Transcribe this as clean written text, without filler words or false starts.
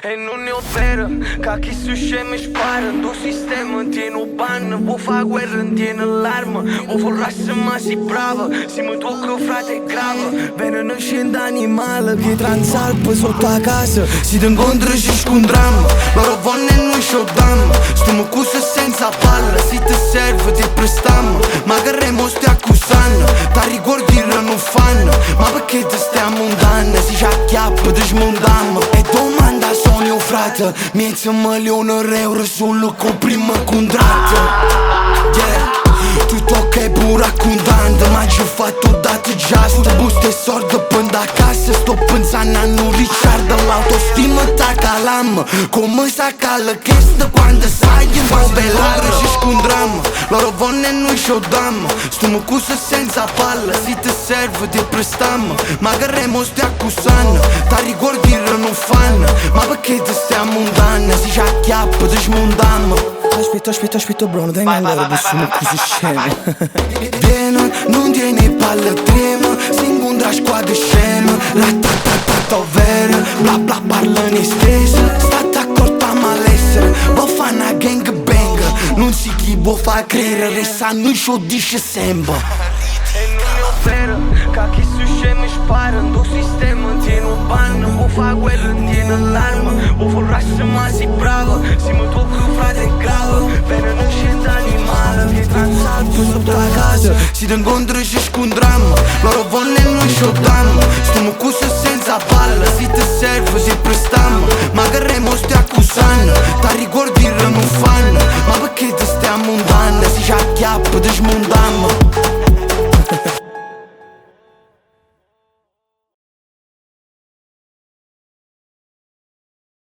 E non ne ovvero, ca chi su sceme sparano, tu sistema tiene un ban, può fare guerra, tiene l'arma, o vorrasse ma si brava, si mi tocca frate e grave, bene non scende animale, pietra in salpa sotto a casa, si ti incontra e ci scontriamo, loro vanno e noi sciodammo, stiamo cose senza palla, se ti serve ti prestiamo, magari mo stai accusando, ti ricordi non fanno, ma perché ti stiamo andando, si ci acchiappa, ti smontammo, e domanda sono io frate, miezza milione euro solo con primo contratto, yeah. Tutto ok pure raccontando, ma ci ho fatto dato già, sto busto e sordo pende a casa, sto pensando a non Ricciardo, l'autostima sta calando, come sa cala che sta quando sai in po' bellare ci scontriamo, loro vanno e noi ci dammo, stiamo cose senza palla, se ti serve ti prestiamo, magari mo stai accusando, ti ricordi non fanno, ma perché ti stiamo andando, si ci acchiappa, ti smontammo. Aspetta bro, non venga allora che sono così scemo. Vieni, non tieni palle trema, si incontra squadra scema, rattatatata ovvero, bla bla parlano in stessa, state accorta malessere, vuoi fare una gang bang, non si chi può far credere, sanno ci lo dice sempre. E non è ovvero, ca chi su scemi sparano, tu sistema tiene un ban, può fare guerra, tiene l'arma, o vorrasse ma si brava, si mi tocca frate e grave, bene non scende animale, che transalto sotto la casa, si ti incontra e ci scontriamo, loro vanno e noi ci dammo, stiamo cose senza palla, se ti serve si presta.